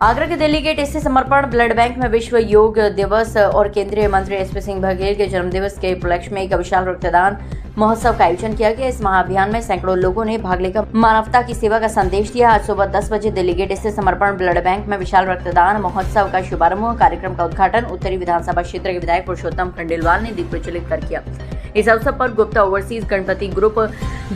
आगरा के दिल्ली गेट स्थित समर्पण ब्लड बैंक में विश्व योग दिवस और केंद्रीय मंत्री एसपी सिंह बघेल के जन्मदिवस के उपलक्ष्य में एक विशाल रक्तदान महोत्सव का आयोजन किया गया। इस महाअभियान में सैकड़ों लोगों ने भाग लेकर मानवता की सेवा का संदेश दिया। आज सुबह 10 बजे दिल्ली गेट स्थित समर्पण ब्लड बैंक में विशाल रक्तदान महोत्सव का शुभारंभ हुआ। कार्यक्रम का उद्घाटन उत्तरी विधानसभा क्षेत्र के विधायक पुरुषोत्तम खंडेलवाल ने दीप प्रज्वलित कर किया। इस अवसर पर गुप्ता ओवरसीज गणपति ग्रुप,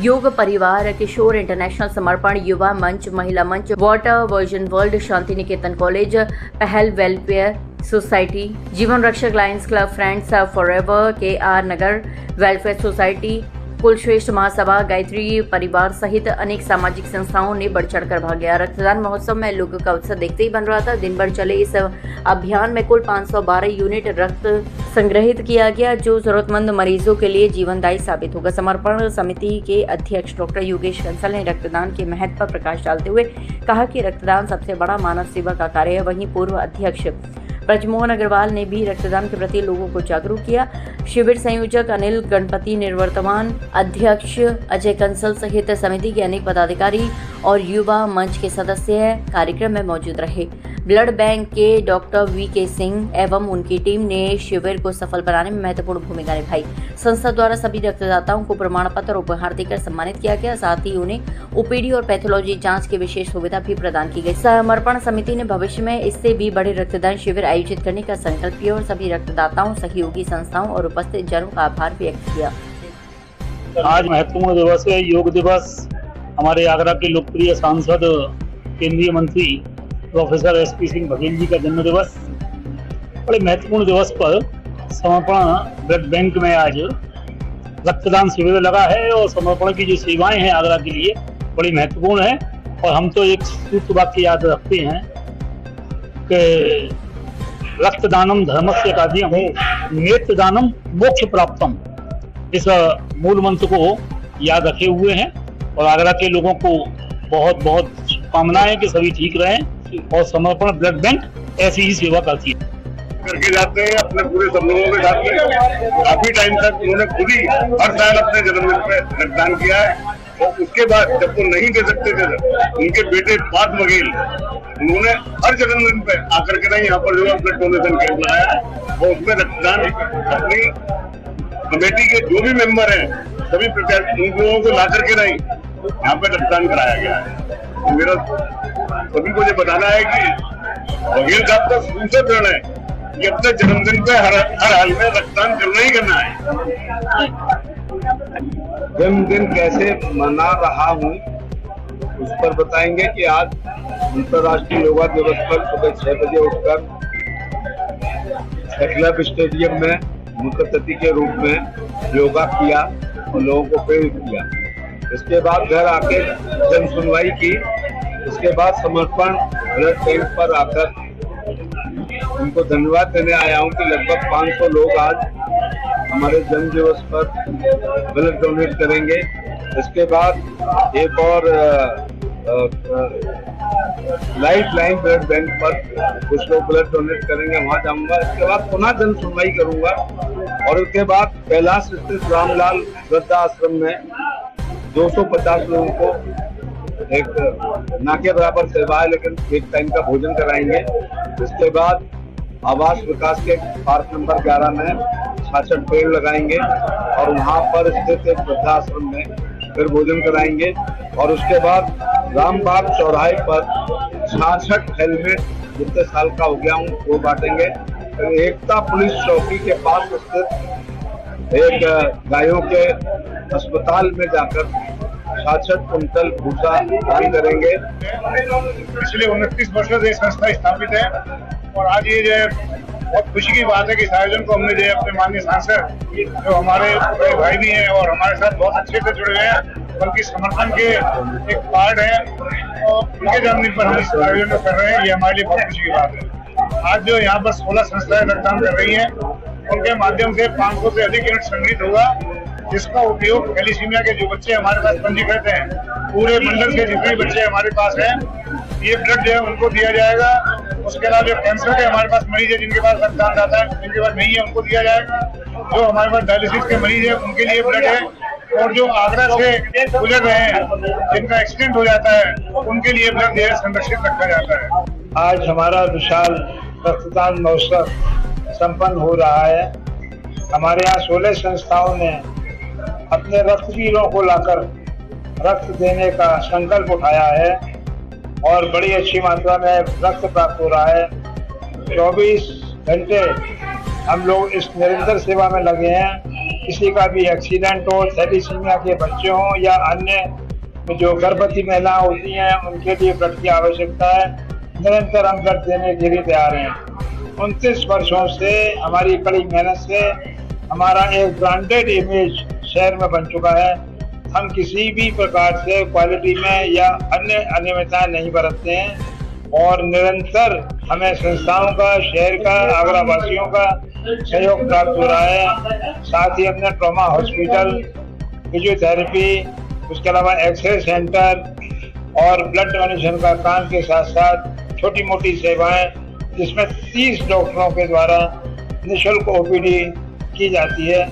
योग परिवार, किशोर इंटरनेशनल, समर्पण युवा मंच, महिला मंच, water version world, Shanti Niketan college, पहल वेलफेयर सोसाइटी, जीवन रक्षक Lions club, friends forever, KR नगर वेलफेयर सोसाइटी, कुलश्रेष्ठ महासभा, गायत्री परिवार सहित अनेक सामाजिक संस्थाओं ने बढ़ चढ़कर भाग लिया। रक्तदान महोत्सव में लोगों का उत्साह देखते ही बन रहा था। दिन भर चले इस अभियान में कुल 512 यूनिट रक्त संग्रहित किया गया, जो जरूरतमंद मरीजों के लिए जीवनदायी साबित होगा। समर्पण समिति के अध्यक्ष डॉक्टर योगेश कंसल ने रक्तदान के महत्व पर प्रकाश डालते हुए कहा कि रक्तदान सबसे बड़ा मानव सेवा का कार्य है। वहीं पूर्व अध्यक्ष ब्रजमोहन अग्रवाल ने भी रक्तदान के प्रति लोगों को जागरूक किया। शिविर संयोजक अनिल गणपति, निवर्तमान अध्यक्ष अजय कंसल सहित समिति के अनेक पदाधिकारी और युवा मंच के सदस्य कार्यक्रम में मौजूद रहे। ब्लड बैंक के डॉक्टर VK सिंह एवं उनकी टीम ने शिविर को सफल बनाने में महत्वपूर्ण भूमिका निभाई। संस्था द्वारा सभी रक्तदाताओं को प्रमाण पत्र उपहार देकर सम्मानित किया गया। साथ ही उन्हें OPD और पैथोलॉजी जांच की विशेष सुविधा भी प्रदान की गई। समर्पण समिति ने भविष्य में इससे भी बड़े रक्तदान शिविर आयोजित करने का संकल्प किया और सभी रक्तदाताओं, सहयोगी संस्थाओं और उपस्थित जनों का आभार व्यक्त किया। आज महत्वपूर्ण दिवस है, योग दिवस। हमारे आगरा के लोकप्रिय सांसद, केंद्रीय मंत्री प्रोफेसर SP सिंह बघेल जी का जन्म दिवस। बड़े महत्वपूर्ण दिवस पर समर्पण ब्लड बैंक में आज रक्तदान शिविर लगा है और समर्पण की जो सेवाएं हैं आगरा के लिए बड़ी महत्वपूर्ण है। और हम तो एक सूत्र वाक्य याद रखते हैं कि रक्तदानम धर्मस्य कार्यम नेत्रदानम मोक्ष प्राप्तम। इस मूल मंत्र को याद रखे हुए हैं और आगरा के लोगों को बहुत बहुत शुभकामनाएं कि सभी ठीक रहें और समर्पण ब्लड बैंक ऐसी ही सेवा करती है। करके जाते हैं अपने पूरे सब लोगों के साथ में। काफी टाइम तक उन्होंने खुद ही हर साल अपने जन्मदिन पे रक्तदान किया है और उसके बाद जब वो नहीं दे सकते थे उनके बेटे पार्थ बघेल, उन्होंने हर जन्मदिन पे आकर के नहीं यहाँ पर जो ब्लड डोनेशन कैंप लगाया है और उसमें रक्तदान अपनी कमेटी के जो भी मेंबर हैं सभी प्रत्याशी उन लोगों को ला करके नहीं यहाँ पे रक्तदान कराया गया है। तो मेरा सभी को ये बताना है कि बघेल साहब का शुरू से प्रण है कि अपने जन्मदिन पे हर हाल में रक्तदान करना ही करना है। जन्मदिन कैसे मना रहा हूँ उस पर बताएंगे कि आज अंतर्राष्ट्रीय योगा दिवस पर सुबह 6 बजे उठकर क्लब स्टेडियम में मुख्य अतिथि के रूप में योगा किया और लोगों को प्रेरित किया। इसके बाद घर आके जन सुनवाई की। इसके बाद समर्पण ब्लड बैंक पर आकर उनको धन्यवाद देने आया हूँ कि लगभग 500 लोग आज हमारे जन्म दिवस पर ब्लड डोनेट करेंगे। इसके बाद एक और लाइफ लाइन ब्लड बैंक पर कुछ लोग ब्लड डोनेट करेंगे, वहां जाऊंगा। इसके बाद पुनः जन सुनवाई करूंगा और उसके बाद कैलाश स्थित रामलाल वृद्धा आश्रम में 250 लोगों को एक ना के बराबर सेवा है लेकिन एक टाइम का भोजन कराएंगे। इसके बाद आवास विकास के पार्क नंबर 11 में 66 पेड़ लगाएंगे और वहां पर स्थित एक वृद्धाश्रम में फिर भोजन कराएंगे। और उसके बाद रामबाग चौराहे पर 66 हेलमेट जितने साल का हो गया हूँ वो बांटेंगे। एकता पुलिस चौकी के पास स्थित एक गायों के अस्पताल में जाकर 66 कुंटल भूसा दान करेंगे। पिछले 29 वर्षों से संस्था स्थापित है और आज ये जो बहुत खुशी की बात है कि इस आयोजन को हमने जो अपने माननीय सांसद जो हमारे बड़े भाई भी हैं और हमारे साथ बहुत अच्छे से जुड़े हुए हैं, बल्कि समर्थन के एक पार्ट है और उनके जन्मदिन पर हम इस आयोजन को कर रहे हैं। ये हमारे लिए बहुत खुशी की बात है। आज जो यहाँ पर 16 संस्थाएं रक्तदान कर रही हैं उनके माध्यम से 500 से अधिक यूनिट संग्रहित होगा, जिसका उपयोग थैलीसीमिया के जो बच्चे हमारे पास पंजीकृत हैं, पूरे मंडल के जितने बच्चे हमारे पास हैं, ये ब्लड जो है उनको दिया जाएगा। उसके अलावा जो कैंसर के हमारे पास मरीज है जिनके पास रक्तदान जाता है, जिनके पास नहीं है उनको दिया जाएगा। जो हमारे पास डायलिसिस के मरीज है उनके लिए ब्लड है और जो आगरा से गुजर रहे हैं जिनका एक्सीडेंट हो जाता है उनके लिए ब्लड संरक्षित रखा जाता है। आज हमारा विशाल रक्तदान महोत्सव संपन्न हो रहा है। हमारे यहाँ 16 संस्थाओं ने अपने रक्तवीरों को लाकर रक्त देने का संकल्प उठाया है और बड़ी अच्छी मात्रा में रक्त प्राप्त हो रहा है। 24 घंटे हम लोग इस निरंतर सेवा में लगे हैं। किसी का भी एक्सीडेंट हो, थैलीसीमिया के बच्चे हों या अन्य जो गर्भवती महिला होती हैं उनके लिए ब्लड की आवश्यकता है, निरंतर हम ब्लड देने के लिए तैयार हैं। 29 वर्षों से हमारी कड़ी मेहनत से हमारा एक ब्रांडेड इमेज शहर में बन चुका है। हम किसी भी प्रकार से क्वालिटी में या अन्य अनियमितताएं नहीं बरतते हैं और निरंतर हमें संस्थाओं का, शहर का, आगरा वासियों का सहयोग प्राप्त हो रहा है। साथ ही अपने ट्रॉमा हॉस्पिटल, फिजियोथेरेपी, उसके अलावा एक्सरे सेंटर और ब्लड डोनेशन का काम के साथ साथ छोटी मोटी सेवाएं जिसमें 30 डॉक्टरों के द्वारा निःशुल्क ओपीडी की जाती है।